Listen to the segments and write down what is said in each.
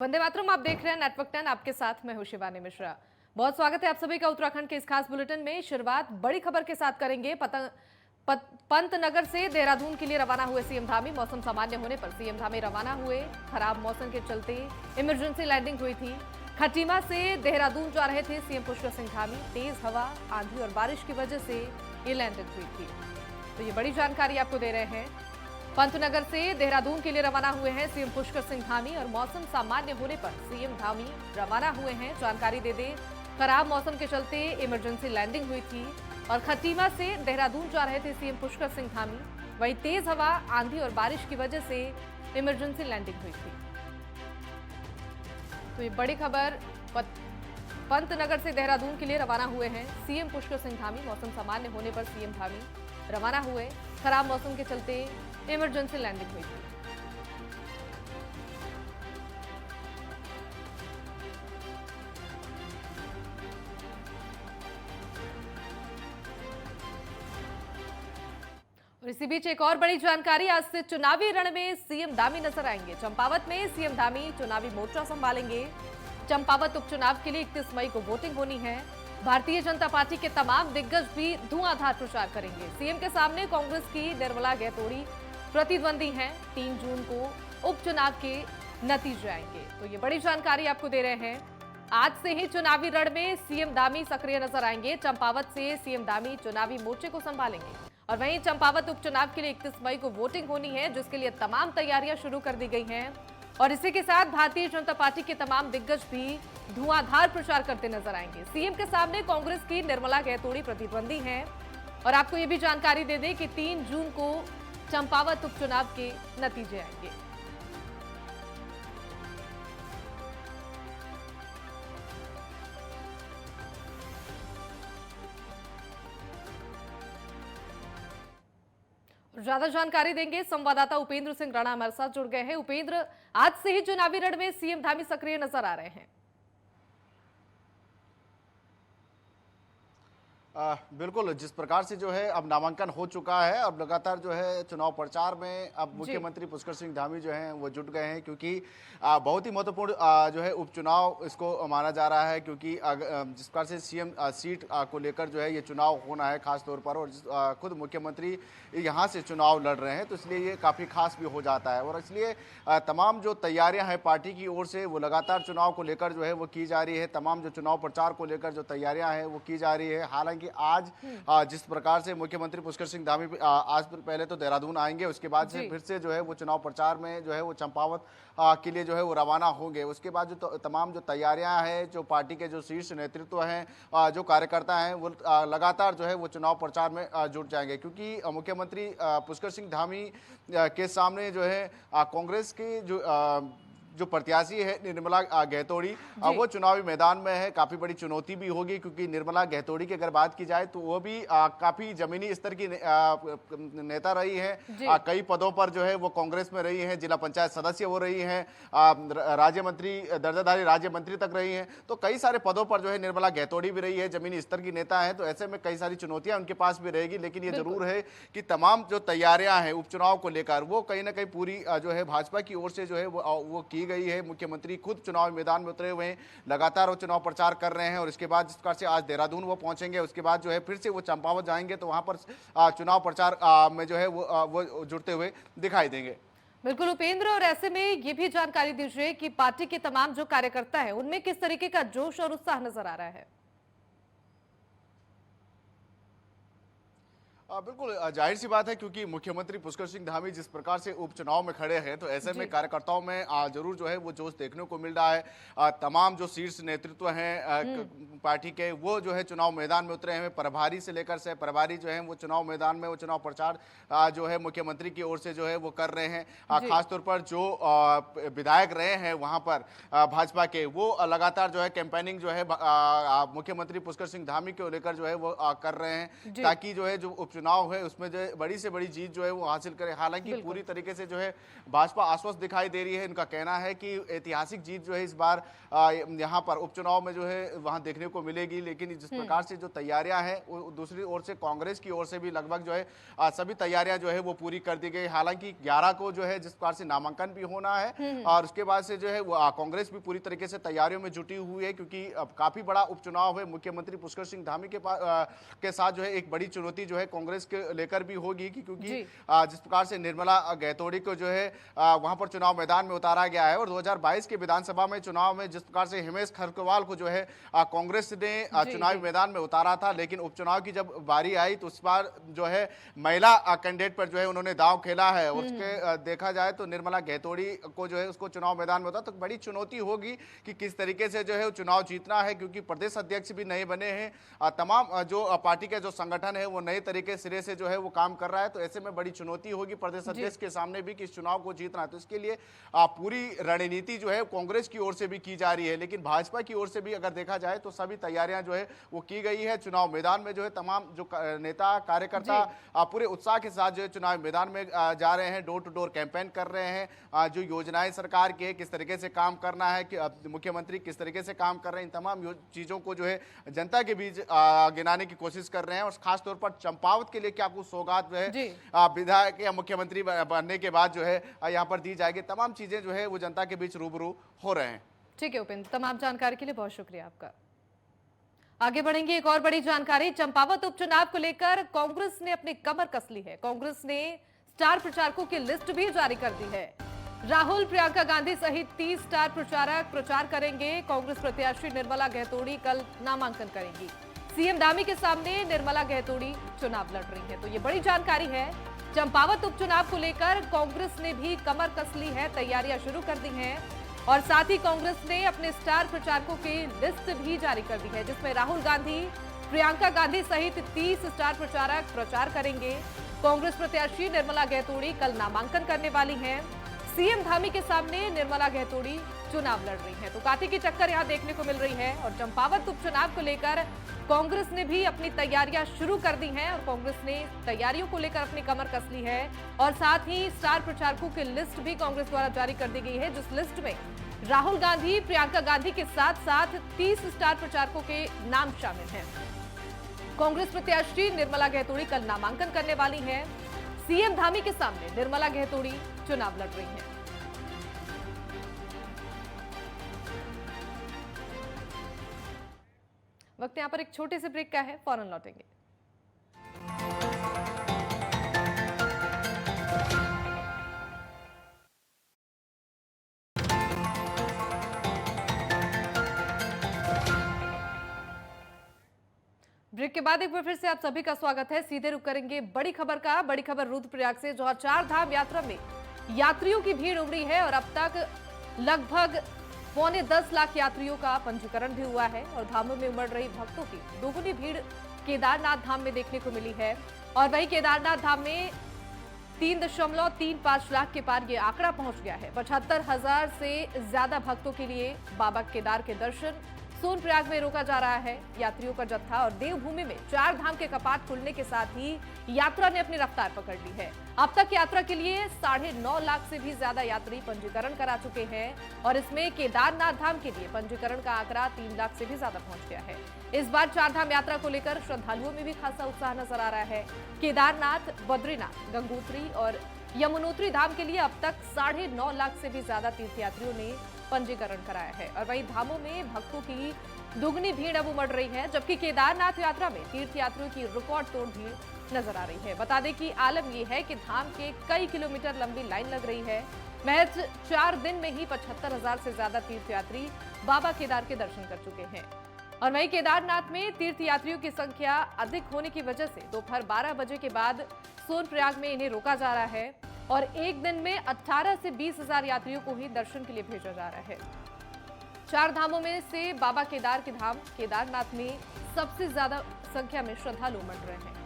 वंदे मातरम। आप देख रहे हैं नेटवर्क 10। आपके साथ मैं हूं शिवानी मिश्रा। बहुत स्वागत है आप सभी का उत्तराखंड के इस खास बुलेटिन में। शुरुआत बड़ी खबर के साथ करेंगे। पंतनगर से देहरादून के लिए रवाना हुए सीएम धामी। मौसम सामान्य होने पर सीएम धामी रवाना हुए। खराब मौसम के चलते इमरजेंसी लैंडिंग हुई थी। खटीमा से देहरादून जा रहे थे सीएम पुष्कर सिंह धामी। तेज हवा, आंधी और बारिश की वजह से ये लैंडिंग हुई थी। तो ये बड़ी जानकारी आपको दे रहे हैं। पंतनगर से देहरादून के लिए रवाना हुए हैं सीएम पुष्कर सिंह धामी और मौसम सामान्य होने पर सीएम धामी रवाना हुए हैं। जानकारी दे दें, खराब मौसम के चलते इमरजेंसी लैंडिंग हुई थी और खटीमा से देहरादून जा रहे थे सीएम पुष्कर सिंह धामी। वहीं तेज हवा, आंधी और बारिश की वजह से इमरजेंसी लैंडिंग हुई थी। तो ये बड़ी खबर। पंतनगर से देहरादून के लिए रवाना हुए हैं सीएम पुष्कर सिंह धामी। मौसम सामान्य होने पर सीएम धामी रवाना हुए। खराब मौसम के चलते इमरजेंसी लैंडिंग हुई थी। और इसी बीच एक और बड़ी जानकारी। आज से चुनावी रण में सीएम धामी नजर आएंगे। चंपावत में सीएम धामी चुनावी मोर्चा संभालेंगे। चंपावत उपचुनाव के लिए 31 मई को वोटिंग होनी है। भारतीय जनता पार्टी के तमाम दिग्गज भी धुआंधार प्रचार करेंगे। सीएम के सामने कांग्रेस की निर्मला गैतोड़ी प्रतिद्वंदी हैं। 3 जून को उपचुनाव के नतीजे आएंगे। तो ये बड़ी जानकारी आपको दे रहे हैं। आज से ही चुनावी रण में सीएम धामी सक्रिय नजर आएंगे। चंपावत से सीएम धामी चुनावी मोर्चे को संभालेंगे और वहीं चंपावत उपचुनाव के लिए 31 मई को वोटिंग होनी है, जिसके लिए तमाम तैयारियां शुरू कर दी गई हैं। और इसी के साथ भारतीय जनता पार्टी के तमाम दिग्गज भी धुआंधार प्रचार करते नजर आएंगे। सीएम के सामने कांग्रेस की निर्मला गैतोड़ी प्रतिद्वंदी हैं। और आपको ये भी जानकारी दे दें कि 3 जून को चंपावत उपचुनाव के नतीजे आएंगे। ज्यादा जानकारी देंगे संवाददाता उपेंद्र सिंह राणा हमारे साथ जुड़ गए हैं। उपेंद्र, आज से ही चुनावी रण में सीएम धामी सक्रिय नजर आ रहे हैं। बिल्कुल, जिस प्रकार से जो है अब नामांकन हो चुका है, अब लगातार जो है चुनाव प्रचार में अब मुख्यमंत्री पुष्कर सिंह धामी जो हैं वो जुट गए हैं, क्योंकि बहुत ही महत्वपूर्ण जो है उपचुनाव इसको माना जा रहा है, क्योंकि जिस प्रकार से सीएम सीट को लेकर जो है ये चुनाव होना है खास तौर पर, और खुद मुख्यमंत्री यहाँ से चुनाव लड़ रहे हैं, तो इसलिए ये काफ़ी खास भी हो जाता है। और इसलिए तमाम जो तैयारियां हैं पार्टी की ओर से वो लगातार चुनाव को लेकर जो है वो की जा रही है। तमाम जो चुनाव प्रचार को लेकर जो तैयारियां हैं वो की जा रही है। हालांकि आज जिस प्रकार से मुख्यमंत्री पुष्कर सिंह धामी आज पहले तो देहरादून आएंगे, उसके बाद से फिर से जो है वो चुनाव प्रचार में जो है वो चंपावत के लिए जो है वो रवाना होंगे। उसके बाद जो तमाम जो तैयारियां हैं, जो पार्टी के जो शीर्ष नेतृत्व हैं, जो कार्यकर्ता हैं, वो लगातार जो है वो चुनाव प्रचार में जुट जाएंगे, क्योंकि मुख्यमंत्री पुष्कर सिंह धामी के सामने जो है कांग्रेस के जो प्रत्याशी है निर्मला गैतोड़ी, वो चुनावी मैदान में है। काफी बड़ी चुनौती भी होगी, क्योंकि निर्मला गैतोड़ी की अगर बात की जाए तो वो भी काफी जमीनी स्तर की नेता रही है। कई पदों पर जो है वो कांग्रेस में रही है। जिला पंचायत सदस्य वो रही हैं, राज्य मंत्री, दर्जाधारी राज्य मंत्री तक रही हैं। तो कई सारे पदों पर जो है निर्मला गैतोड़ी भी रही है, जमीनी स्तर की नेता है। तो ऐसे में कई सारी चुनौतियां उनके पास भी रहेगी, लेकिन ये जरूर है कि तमाम जो तैयारियां हैं उपचुनाव को लेकर वो कहीं ना कहीं पूरी जो है भाजपा की ओर से जो है वो की गई है। मुख्यमंत्री खुद चुनाव मैदान में उतरे हुए हैं, लगातार वो चुनाव प्रचार कर रहे हैं। और इसके बाद जिस प्रकार से आज देहरादून वो पहुंचेंगे, उसके बाद जो है फिर से वो चंपावत जाएंगे, तो वहां पर चुनाव प्रचार में जो है वो जुड़ते हुए दिखाई देंगे। बिल्कुल उपेंद्र, और ऐसे में ये भी जानकारी दीजिए कि पार्टी के तमाम जो कार्यकर्ता हैं उनमें किस तरीके का जोश और उत्साह नजर आ रहा है। बिल्कुल जाहिर सी बात है, क्योंकि मुख्यमंत्री पुष्कर सिंह धामी जिस प्रकार से उपचुनाव में खड़े हैं, तो ऐसे में कार्यकर्ताओं में जरूर जो है वो जोश देखने को मिल रहा है। तमाम जो शीर्ष नेतृत्व हैं पार्टी के, वो जो है चुनाव मैदान में उतरे हैं। प्रभारी से लेकर से प्रभारी जो है वो चुनाव मैदान में वो चुनाव प्रचार जो है मुख्यमंत्री की ओर से जो है वो कर रहे हैं। खासतौर पर जो विधायक रहे हैं वहां पर भाजपा के, वो लगातार जो है कैंपेनिंग जो है मुख्यमंत्री पुष्कर सिंह धामी को लेकर जो है वो कर रहे हैं, ताकि जो है जो उपचुनाव है उसमें जो है बड़ी से बड़ी जीत जो है वो हासिल करे। हालांकि बिल्कुल। पूरी तरीके से जो है भाजपा आश्वस्त दिखाई दे रही है। इनका कहना है कि ऐतिहासिक जीत जो है इस बार यहाँ पर उपचुनाव में जो है वहाँ देखने को मिलेगी। लेकिन जिस प्रकार से जो तैयारियां हैं वो दूसरी ओर से कांग्रेस की ओर से भी लगभग जो है सभी तैयारियां जो है वो पूरी कर दी गई। हालांकि 11 को जो है जिस प्रकार से नामांकन भी होना है और उसके बाद से जो है कांग्रेस भी पूरी तरीके से तैयारियों में जुटी हुई है, क्योंकि अब काफी बड़ा उपचुनाव है। मुख्यमंत्री पुष्कर सिंह धामी के साथ जो है एक बड़ी चुनौती जो है कांग्रेस के लेकर भी होगी क्योंकि जिस प्रकार से निर्मला गैतोड़ी को जो है वहां पर चुनाव मैदान में उतारा गया है और 2022 के विधानसभा में चुनाव में जिस प्रकार से हिमेश खरकरवाल को जो है कांग्रेस ने चुनावी मैदान में उतारा था, लेकिन उपचुनाव की जब बारी आई तो उस बार जो है महिला कैंडिडेट पर जो है उन्होंने दांव खेला है। और उसके देखा जाए तो निर्मला गैतोड़ी को जो है उसको चुनाव मैदान में उतारा तो बड़ी चुनौती होगी कि किस तरीके से जो है चुनाव जीतना है, क्योंकि प्रदेश अध्यक्ष भी नए बने हैं। तमाम जो पार्टी का जो संगठन है वो नए तरीके सिरे से जो है वो काम कर रहा है। तो ऐसे में बड़ी चुनौती होगी प्रदेश अध्यक्ष के सामने भी कि इस चुनाव को जीतना है। तो इसके लिए पूरी रणनीति जो है कांग्रेस की ओर से भी की जा रही है, लेकिन भाजपा की ओर से भी अगर देखा जाए तो सभी तैयारियां जो है वो की गई है। चुनाव मैदान में जो है तमाम जो नेता कार्यकर्ता पूरे उत्साह के साथ जो है चुनाव मैदान में जा रहे हैं, डोर टू डोर कैंपेन कर रहे हैं। जो योजनाएं सरकार की है किस तरीके से काम करना है, कि मुख्यमंत्री किस तरीके से काम कर रहे हैं, इन तमाम चीजों को जो है जनता के बीच गिनाने की कोशिश कर रहे हैं। और खासतौर पर चंपावत के लिए क्या कुछ सौगात जो है विधायक या मुख्यमंत्री बनने के बाद जो है यहाँ पर दी जाएगी, तमाम चीजें जो है वो जनता के बीच रूबरू हो रहे हैं। ठीक है उपेंद्र, तमाम जानकारी के लिए बहुत शुक्रिया आपका। आगे बढ़ेंगे, एक और बड़ी जानकारी चंपावत उपचुनाव को लेकर कांग्रेस ने अपनी कमर कस ली है। कांग्रेस ने स्टार प्रचारकों की लिस्ट भी जारी कर दी है। राहुल, प्रियंका गांधी सहित 30 स्टार प्रचारक प्रचार करेंगे। कांग्रेस प्रत्याशी निर्मला गैतोड़ी कल नामांकन करेंगी। सीएम धामी के सामने निर्मला गैतोड़ी चुनाव लड़ रही है। तो ये बड़ी जानकारी है। चंपावत उपचुनाव को लेकर कांग्रेस ने भी कमर कस ली है, तैयारियां शुरू कर दी हैं और साथ ही कांग्रेस ने अपने स्टार प्रचारकों की लिस्ट भी जारी कर दी है, जिसमें राहुल गांधी, प्रियंका गांधी सहित 30 स्टार प्रचारक प्रचार करेंगे। कांग्रेस प्रत्याशी निर्मला गैतोड़ी कल नामांकन करने वाली हैं। सीएम धामी के सामने निर्मला गैतोड़ी चुनाव लड़ रही हैं। तो कांटे की टक्कर यहां देखने को मिल रही है और चंपावत उपचुनाव को लेकर कांग्रेस ने भी अपनी तैयारियां शुरू कर दी हैं और कांग्रेस ने तैयारियों को लेकर अपनी कमर कस ली है। और साथ ही स्टार प्रचारकों की लिस्ट भी कांग्रेस द्वारा जारी कर दी गई है, जिस लिस्ट में राहुल गांधी, प्रियंका गांधी के साथ साथ 30 स्टार प्रचारकों के नाम शामिल हैं। कांग्रेस प्रत्याशी निर्मला गैतोड़ी कल नामांकन करने वाली हैं। सीएम धामी के सामने निर्मला गैतोड़ी चुनाव लड़ रही हैं। वक्त यहां पर एक छोटे से ब्रेक का है, फौरन लौटेंगे। ब्रेक के बाद एक बार फिर से आप सभी का स्वागत है। सीधे रुक करेंगे बड़ी खबर का। बड़ी खबर रुद्रप्रयाग से, जहां 4 धाम यात्रा में यात्रियों की भीड़ उमड़ी है और अब तक लगभग 9.25 लाख यात्रियों का पंजीकरण भी हुआ है और धामों में उमड़ रही भक्तों की दोगुनी भीड़ केदारनाथ धाम में देखने को मिली है। और वहीं केदारनाथ धाम में 3.35 लाख के पार ये आंकड़ा पहुंच गया है। 75,000 से ज्यादा भक्तों के लिए बाबा केदार के दर्शन सोनप्रयाग में रोका जा रहा है। यात्रियों का जत्था और देवभूमि में 4 धाम के कपाट खुलने के साथ ही यात्रा ने अपनी रफ्तार पकड़ ली है। अब तक यात्रा के लिए 9.5 लाख से भी ज्यादा यात्री पंजीकरण करा चुके हैं और इसमें केदारनाथ धाम के लिए पंजीकरण का आंकड़ा 3 लाख से भी ज्यादा पहुंच गया है। इस बार 4 धाम यात्रा को लेकर श्रद्धालुओं में भी खासा उत्साह नजर आ रहा है। केदारनाथ, बद्रीनाथ, गंगोत्री और यमुनोत्री धाम के लिए अब तक 9.5 लाख से भी ज्यादा तीर्थयात्रियों ने पंजीकरण कराया है। और वहीं धामों में भक्तों की दुगनी भीड़ अब उमड़ रही है, जबकि केदारनाथ यात्रा में तीर्थयात्रियों की रिकॉर्ड तोड़ भीड़ नजर आ रही है। बता दें कि आलम यह है कि धाम के कई किलोमीटर लंबी लाइन लग रही है। महज 4 दिन में ही 75,000 से ज्यादा तीर्थयात्री बाबा केदार के दर्शन कर चुके हैं। और वहीं केदारनाथ में तीर्थयात्रियों की संख्या अधिक होने की वजह से दोपहर 12 बजे के बाद सोनप्रयाग में इन्हें रोका जा रहा है और एक दिन में 18 से 20,000 यात्रियों को ही दर्शन के लिए भेजा जा रहा है। 4 धामों में से बाबा केदार के धाम केदारनाथ में सबसे ज्यादा संख्या में श्रद्धालु उमड़ रहे हैं।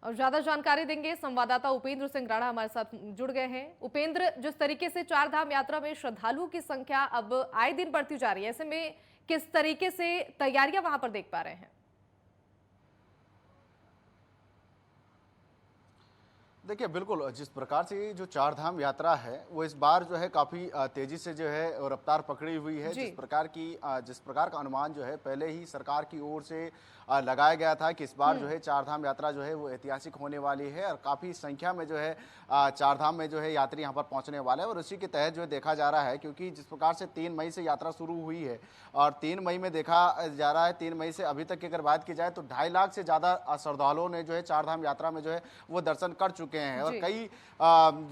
और ज्यादा जानकारी देंगे संवाददाता उपेंद्र सिंह राणा हमारे साथ जुड़ गए हैं। उपेंद्र, जिस तरीके से चार धाम यात्रा में श्रद्धालुओं की संख्या अब आए दिन बढ़ती जा रही है, ऐसे में किस तरीके से तैयारियां वहां पर देख पा रहे हैं? देखिए बिल्कुल, जिस प्रकार से ये जो चार धाम यात्रा है वो इस बार जो है काफ़ी तेज़ी से जो है रफ्तार पकड़ी हुई है। जी। जिस प्रकार का अनुमान जो है पहले ही सरकार की ओर से लगाया गया था कि इस बार जो है चार धाम यात्रा जो है वो ऐतिहासिक होने वाली है और काफ़ी संख्या में जो है चार धाम में जो है यात्री यहाँ पर पहुँचने वाले हैं और उसी के तहत जो है देखा जा रहा है, क्योंकि जिस प्रकार से 3 मई से यात्रा शुरू हुई है और 3 मई में देखा जा रहा है, 3 मई से अभी तक की अगर बात की जाए तो 2.5 लाख से ज़्यादा श्रद्धालुओं ने जो है चार धाम यात्रा में जो है वो दर्शन कर चुके हैं और जी। कई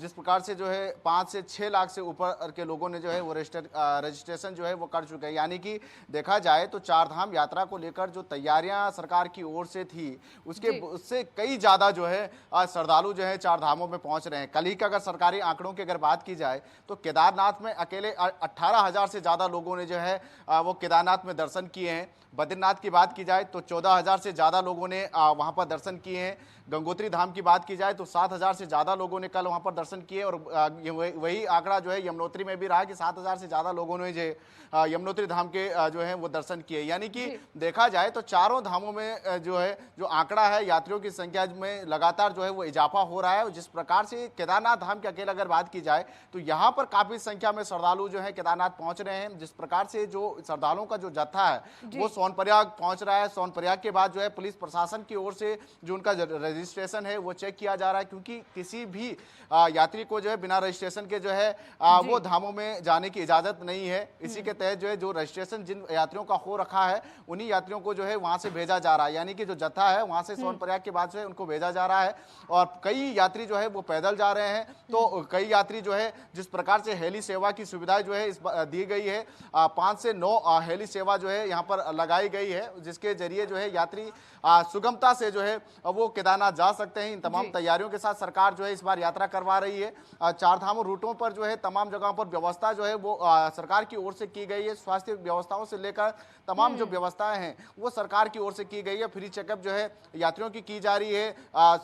जिस प्रकार से जो है 5 से 6 लाख से ऊपर के लोगों ने जो है वो रजिस्ट्रेशन जो है वो कर चुके हैं। यानी कि देखा जाए तो चार धाम यात्रा को लेकर जो तैयारियां सरकार की ओर से थी उससे कई ज्यादा जो है श्रद्धालु जो है चार धामों में पहुंच रहे हैं। कल ही का अगर सरकारी आंकड़ों की अगर बात की जाए तो केदारनाथ में अकेले 18,000 से ज्यादा लोगों ने जो है वो केदारनाथ में दर्शन किए हैं। बद्रीनाथ की बात की जाए तो 14,000 से ज़्यादा लोगों ने वहाँ पर दर्शन किए हैं। गंगोत्री धाम की बात की जाए तो 7,000 से ज़्यादा लोगों ने कल वहाँ पर दर्शन किए और वही आंकड़ा जो है यमुनोत्री में भी रहा कि 7,000 से ज़्यादा लोगों ने जो यमुनोत्री धाम के जो है वो दर्शन किए। यानी कि देखा जाए तो चारों धामों में जो है जो आंकड़ा है यात्रियों की संख्या में लगातार जो है वो इजाफा हो रहा है। जिस प्रकार से केदारनाथ धाम की अकेले अगर बात की जाए तो यहाँ पर काफ़ी संख्या में श्रद्धालु जो है केदारनाथ पहुँच रहे हैं। जिस प्रकार से जो श्रद्धालुओं का जो जत्था है वो सोनप्रयाग पहुंच रहा है। सोनप्रयाग के बाद जो है पुलिस प्रशासन की ओर से जो उनका रजिस्ट्रेशन है वो चेक किया जा रहा है, क्योंकि किसी भी यात्री को जो है बिना रजिस्ट्रेशन के जो है वो धामों में जाने की इजाजत नहीं है। इसी के तहत जो है जो रजिस्ट्रेशन जिन यात्रियों का हो रखा है उन्हीं यात्रियों को जो है वहां से भेजा जा रहा है। यानी कि जो जत्था है वहां से सोनप्रयाग के बाद जो है उनको भेजा जा रहा है और कई यात्री जो है वो पैदल जा रहे हैं। तो कई यात्री जो है जिस प्रकार से हेली सेवा की सुविधा जो है दी गई है, 5 से 9 हेली सेवा जो है यहाँ पर लगाई गई है, जिसके जरिए जो है यात्री सुगमता से जो है वो केदारनाथ जा सकते हैं। इन तमाम तैयारियों के साथ सरकार जो है इस बार यात्रा करवा रही है। चार धाम रूटों पर जो है तमाम जगहों पर व्यवस्था जो है वो सरकार की ओर से की गई है। स्वास्थ्य व्यवस्थाओं से लेकर तमाम जो व्यवस्थाएं हैं वो सरकार की ओर से की गई है। फ्री चेकअप जो है यात्रियों की जा रही है,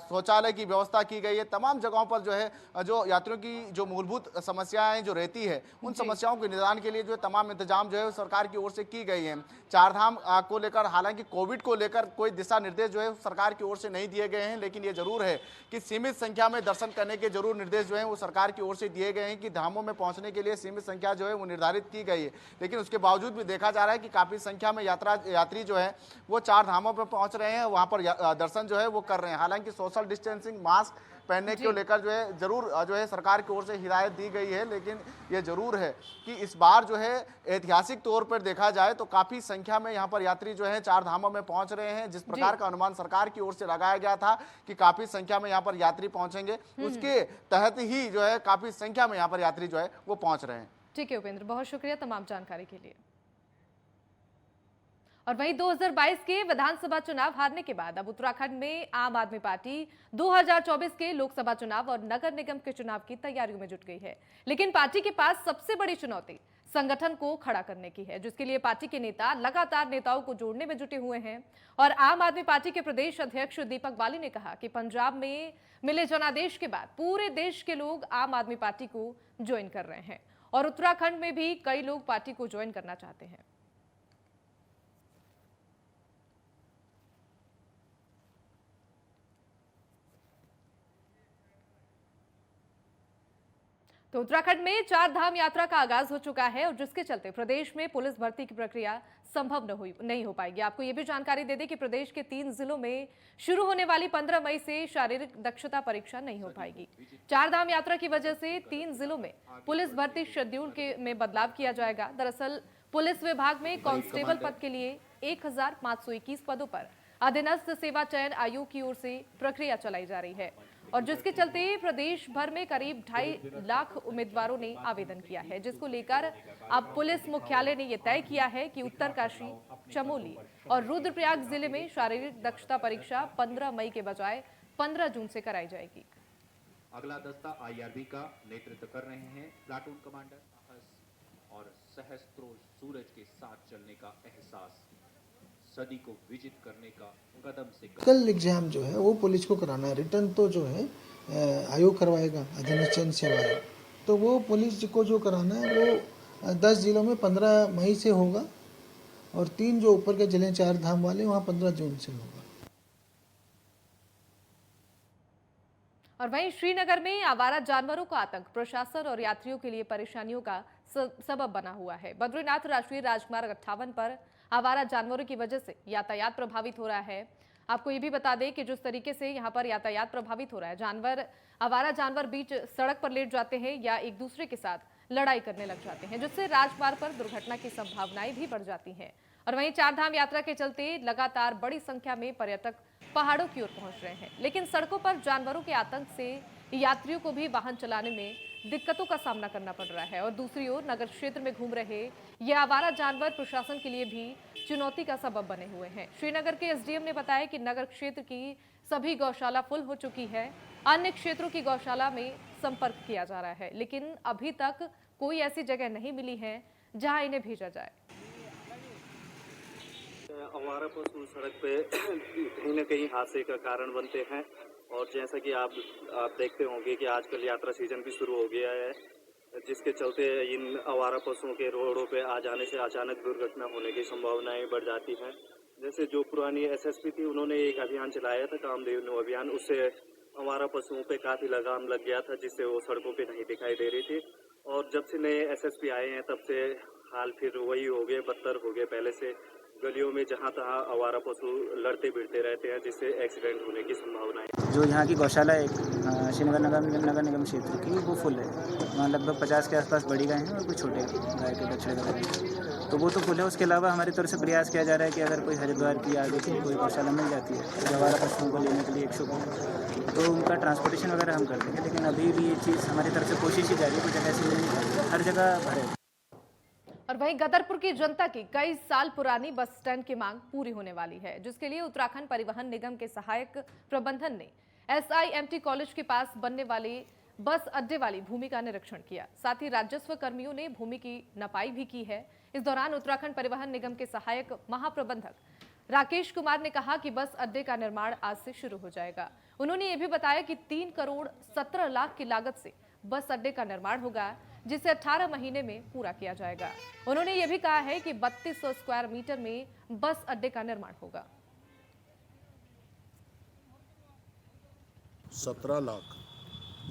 शौचालय की व्यवस्था की गई है। तमाम जगहों पर जो है जो यात्रियों की जो मूलभूत समस्याएं जो रहती है उन समस्याओं के निदान के लिए जो तमाम इंतजाम जो है सरकार की ओर से की गई है। चार धाम को लेकर हालांकि कोविड को लेकर कोई दिशा निर्देश जो है सरकार की ओर से नहीं दिए गए हैं, लेकिन ये जरूर है कि सीमित संख्या में दर्शन करने के जरूर निर्देश जो है वो सरकार की ओर से दिए गए हैं कि धामों में पहुंचने के लिए सीमित संख्या जो है वो निर्धारित की गई है। लेकिन उसके बावजूद भी देखा जा रहा है कि काफी संख्या में यात्री जो है वो चार धामों पर पहुंच रहे हैं, वहां पर दर्शन जो है वो कर रहे हैं। हालांकि सोशल डिस्टेंसिंग, मास्क पहनने को लेकर जो है जरूर जो है सरकार की ओर से हिदायत दी गई है, लेकिन ये जरूर है कि इस बार जो है ऐतिहासिक तौर पर देखा जाए तो काफी संख्या में यहाँ पर यात्री जो है चार धामों में पहुंच रहे हैं। जिस प्रकार का अनुमान सरकार की ओर से लगाया गया था कि काफी संख्या में यहाँ पर यात्री पहुंचेंगे, उसके तहत ही जो है काफी संख्या में यहाँ पर यात्री जो है वो पहुंच रहे हैं। ठीक है उपेंद्र, बहुत शुक्रिया तमाम जानकारी के लिए। और वहीं 2022 के विधानसभा चुनाव हारने के बाद अब उत्तराखंड में आम आदमी पार्टी 2024 के लोकसभा चुनाव और नगर निगम के चुनाव की तैयारियों में जुट गई है। लेकिन पार्टी के पास सबसे बड़ी चुनौती संगठन को खड़ा करने की है, जिसके लिए पार्टी के नेता लगातार नेताओं को जोड़ने में जुटे हुए हैं। और आम आदमी पार्टी के प्रदेश अध्यक्ष दीपक बाली ने कहा कि पंजाब में मिले जनादेश के बाद पूरे देश के लोग आम आदमी पार्टी को ज्वाइन कर रहे हैं और उत्तराखंड में भी कई लोग पार्टी को ज्वाइन करना चाहते हैं। तो उत्तराखंड में चार धाम यात्रा का आगाज हो चुका है और जिसके चलते प्रदेश में पुलिस भर्ती की प्रक्रिया संभव नहीं हो पाएगी। आपको यह भी जानकारी दे दें कि प्रदेश के 3 जिलों में शुरू होने वाली 15 मई से शारीरिक दक्षता परीक्षा नहीं हो पाएगी। चार धाम यात्रा की वजह से 3 जिलों में पुलिस भर्ती शेड्यूल में बदलाव किया जाएगा। दरअसल पुलिस विभाग में कांस्टेबल पद के लिए 1521 पदों पर अधीनस्थ सेवा चयन आयोग की ओर से प्रक्रिया चलाई जा रही है और जिसके चलते प्रदेश भर में करीब 2.5 लाख उम्मीदवारों ने आवेदन किया है, जिसको लेकर अब पुलिस मुख्यालय ने यह तय किया है कि उत्तरकाशी, चमोली और रुद्रप्रयाग जिले में शारीरिक दक्षता परीक्षा 15 मई के बजाय 15 जून से कराई जाएगी। अगला दस्ता आईआरबी का नेतृत्व कर रहे हैं प्लाटून कमांडर साहस और सहस्त्रों सूरज के साथ चलने का एहसास सदी को विजित करने का कदम से कदम। कल एग्जाम जो है वो पुलिस को कराना है, रिटर्न तो जो है आयोग करवाएगा, अधीनस्थ चयन सेवा आयोग। तो वो पुलिस को जो कराना है वो 10 जिलों में 15 मई से होगा और 3 जो ऊपर के जिले 4 धाम वाले वहाँ 15 जून से होगा। और वहीं श्रीनगर में आवारा जानवरों का आतंक प्रशासन और यात्रियों के लिए परेशानियों का सबब बना हुआ है। बद्रीनाथ राष्ट्रीय राजमार्ग 58 पर आवारा जानवरों की वजह से यातायात प्रभावित हो रहा है। आपको ये भी बता दें कि जिस तरीके से यहाँ पर यातायात प्रभावित हो रहा है, आवारा जानवर बीच सड़क पर लेट जाते हैं या एक दूसरे के साथ लड़ाई करने लग जाते हैं, जिससे राजमार्ग पर दुर्घटना की संभावनाएं भी बढ़ जाती हैं। और वहीं चारधाम यात्रा के चलते लगातार बड़ी संख्या में पर्यटक पहाड़ों की ओर पहुंच रहे हैं, लेकिन सड़कों पर जानवरों के आतंक से यात्रियों को भी वाहन चलाने में दिक्कतों का सामना करना पड़ रहा है। और दूसरी ओर नगर क्षेत्र में घूम रहे ये आवारा जानवर प्रशासन के लिए भी चुनौती का सबब बने हुए हैं। श्रीनगर के एसडीएम ने बताया कि नगर क्षेत्र की सभी गौशाला फुल हो चुकी है, अन्य क्षेत्रों की गौशाला में संपर्क किया जा रहा है, लेकिन अभी तक कोई ऐसी जगह नहीं मिली है जहां इन्हें भेजा जाए। आवारा पशु सड़क पे कहीं न कहीं हादसे का कारण बनते हैं और जैसा कि आप देखते होंगे कि आजकल यात्रा सीजन भी शुरू हो गया है, जिसके चलते इन आवारा पशुओं के रोडों पे आ जाने से अचानक दुर्घटना होने की संभावनाएं बढ़ जाती हैं। जैसे जो पुरानी एसएसपी थी, उन्होंने एक अभियान चलाया था, कामधेनु अभियान, उससे आवारा पशुओं पे काफ़ी लगाम लग गया था, जिससे वो सड़कों पे नहीं दिखाई दे रही थी। और जब से नए एसएसपी आए हैं तब से हाल फिर वही हो गए, बदतर हो गए पहले से। गलियों में जहाँ तहाँ आवारा पशु लड़ते भिड़ते रहते हैं, जिससे एक्सीडेंट होने की संभावना है। जो यहाँ की गौशाला है श्रीनगर नगर निगम क्षेत्र की, वो फुल है। वहाँ लगभग 50 के आसपास बड़ी गाय हैं और कुछ छोटे गाय के बछड़े वगैरह, तो वो तो फुल है। उसके अलावा हमारी तरफ से प्रयास किया जा रहा है कि अगर कोई हरिद्वार की आगे की कोई गौशाला मिल जाती है आवारा पशुओं को लेने के लिए इच्छुक हो, तो उनका ट्रांसपोर्टेशन वगैरह हम कर देंगे। लेकिन अभी भी ये चीज़ हमारी तरफ से कोशिश ही जारी है, कुछ जगह ऐसी नहीं, हर जगह भरे। और वहीं गदरपुर की जनता की कई साल पुरानी बस स्टैंड की मांग पूरी होने वाली है, जिसके लिए उत्तराखंड परिवहन निगम के सहायक प्रबंधन ने SIMT कॉलेज के पास बनने वाले बस अड्डे वाली भूमि का निरीक्षण किया। साथ ही राजस्व कर्मियों ने भूमि की नपाई भी की है। इस दौरान उत्तराखंड परिवहन निगम के सहायक महाप्रबंधक राकेश कुमार ने कहा कि बस अड्डे का निर्माण आज से शुरू हो जाएगा। उन्होंने ये भी बताया कि 3 करोड़ 17 लाख की लागत से बस अड्डे का निर्माण होगा, जिसे 18 महीने में पूरा किया जाएगा। उन्होंने ये भी कहा है कि 3200 स्क्वायर मीटर में बस अड्डे का निर्माण होगा। 17 लाख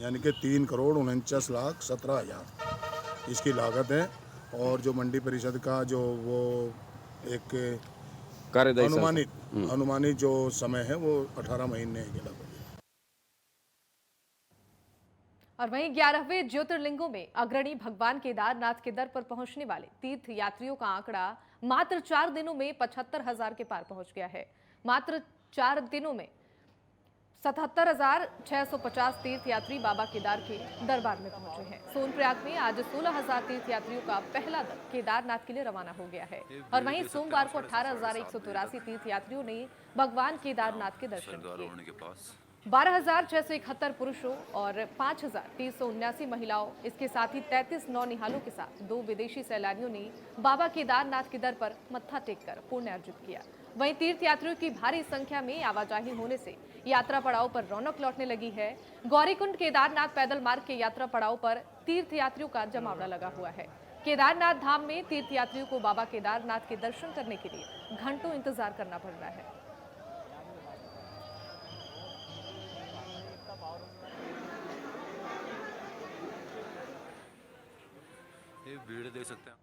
यानी कि 3 करोड़ 49 लाख 17 हज़ार इसकी लागत है। और जो मंडी परिषद का जो वो एक अनुमानित जो समय है वो 18 महीने के लगभग। और वहीं 11वें ज्योतिर्लिंगों में अग्रणी भगवान केदारनाथ के दर पर पहुंचने वाले तीर्थ यात्रियों का आंकड़ा मात्र 4 दिनों में 75,000 के पार पहुंच गया है। मात्र 4 दिनों में 77,650 तीर्थ यात्री बाबा केदार के दरबार में पहुंचे हैं। सोनप्रयाग में आज 16,000 तीर्थ यात्रियों का पहला दल केदारनाथ के लिए रवाना हो गया है। और वहीं सोमवार को 18,183 तीर्थ यात्रियों ने भगवान केदारनाथ के दर्शन किए। 12,671 पुरुषों और 5,379 महिलाओं, इसके साथ ही 33 नौनिहालों के साथ 2 विदेशी सैलानियों ने बाबा केदारनाथ के दर पर मत्था टेककर पुण्य अर्जित किया। वहीं तीर्थ यात्रियों की भारी संख्या में आवाजाही होने से यात्रा पड़ाव पर रौनक लौटने लगी है। गौरीकुंड केदारनाथ पैदल मार्ग के यात्रा पड़ाव पर तीर्थ यात्रियों का जमावड़ा लगा हुआ है। केदारनाथ धाम में तीर्थ यात्रियों को बाबा केदारनाथ के दर्शन करने के लिए घंटों इंतजार करना पड़ रहा है। भीड़ देख सकते हैं।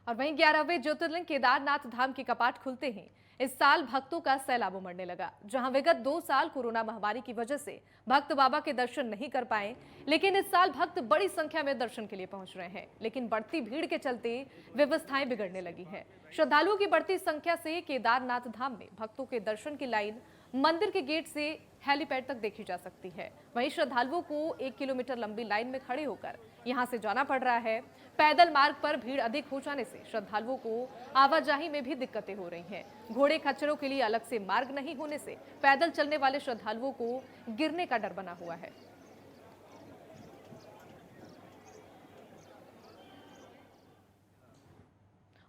और वहीं 11वें ज्योतिर्लिंग केदारनाथ धाम के कपाट खुलते ही इस साल भक्तों का सैलाब उमड़ने लगा। जहां विगत 2 साल कोरोना महामारी की वजह से भक्त बाबा के दर्शन नहीं कर पाए, लेकिन इस साल भक्त बड़ी संख्या में दर्शन के लिए पहुंच रहे हैं। लेकिन बढ़ती भीड़ के चलते व्यवस्थाएं बिगड़ने लगी हैं। श्रद्धालुओं की बढ़ती संख्या से केदारनाथ धाम में भक्तों के दर्शन की लाइन मंदिर के गेट से हेलीपैड तक देखी जा सकती है। वहीं श्रद्धालुओं को 1 किलोमीटर लंबी लाइन में खड़े होकर यहां से जाना पड़ रहा है। पैदल मार्ग पर भीड़ अधिक हो जाने से श्रद्धालुओं को आवाजाही में भी दिक्कतें हो रही हैं। घोड़े खच्चरों के लिए अलग से मार्ग नहीं होने से पैदल चलने वाले श्रद्धालुओं को गिरने का डर बना हुआ है।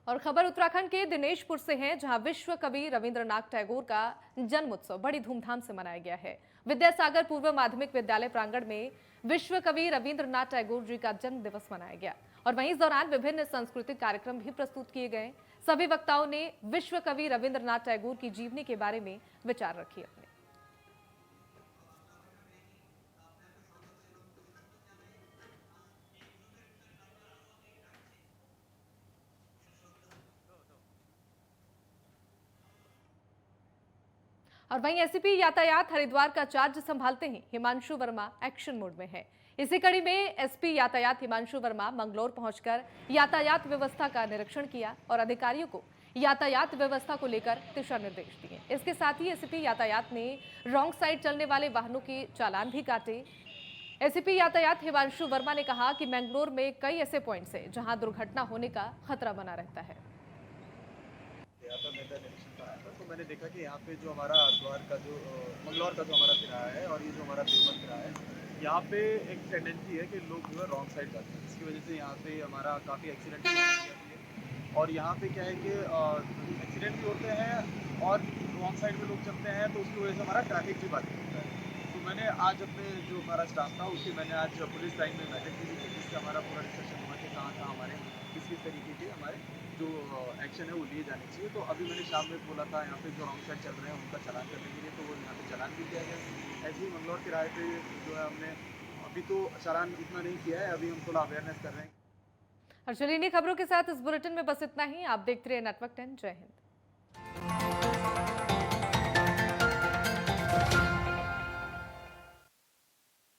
और खबर उत्तराखंड के दिनेशपुर से है, जहां विश्व कवि रविंद्रनाथ टैगोर का जन्म उत्सव बड़ी धूमधाम से मनाया गया है। विद्यासागर पूर्व माध्यमिक विद्यालय प्रांगण में विश्व कवि रविंद्रनाथ टैगोर जी का जन्म दिवस मनाया गया और वहीं इस दौरान विभिन्न सांस्कृतिक कार्यक्रम भी प्रस्तुत किए गए। सभी वक्ताओं ने विश्व कवि रविंद्रनाथ टैगोर की जीवनी के बारे में विचार रखे अपने। और वहीं एसीपी यातायात हरिद्वार का चार्ज संभालते हैं हिमांशु वर्मा एक्शन मोड में है। इसी कड़ी में एसपी यातायात हिमांशु वर्मा मंगलौर पहुंचकर यातायात व्यवस्था का निरीक्षण किया और अधिकारियों को यातायात व्यवस्था को लेकर दिशा निर्देश दिए। इसके साथ ही एसीपी यातायात ने रॉन्ग साइड चलने वाले वाहनों के चालान भी काटे। एसीपी यातायात हिमांशु वर्मा ने कहा कि मैंगलोर में कई ऐसे पॉइंट्स हैं जहां दुर्घटना होने का खतरा बना रहता है। तो मैंने देखा कि यहाँ पे जो हमारा हरिद्वार का जो मंगलौर का जो हमारा किराया है और ये जो हमारा देवबंद किराया है, यहाँ पे एक टेंडेंसी है कि लोग जो है रॉन्ग साइड जाते हैं, जिसकी वजह से यहाँ पे हमारा काफ़ी एक्सीडेंट हो जाती है। और यहाँ पे क्या है कि एक्सीडेंट भी होते हैं और रॉन्ग साइड में लोग चलते हैं, तो उसकी वजह से हमारा ट्रैफिक भी बाधित होता है। तो मैंने आज अपने जो हमारा स्टाफ था उसकी मैंने आज पुलिस लाइन में बैठक की थी, जिससे हमारा पूरा डिस्कशन हुआ कि कहाँ हमारे किस तरीके के हमारे जो एक्शन है वो लिए जाने चाहिए। तो अभी मैंने शाम में बोला था यहाँ पे जो रॉन्ग साइड चल रहे हैं उनका चालान करने के लिए, तो वो यहाँ पे चालान भी किया गया। ऐसे ही मंगलौर किराए पे जो है हमने अभी तो चालान इतना नहीं किया है, अभी हम थोड़ा अवेयरनेस कर रहे हैं। और चलिए खबरों के साथ इस बुलेटिन में बस इतना ही। आप देखते रहिए नेटवर्क 10। जय हिंद।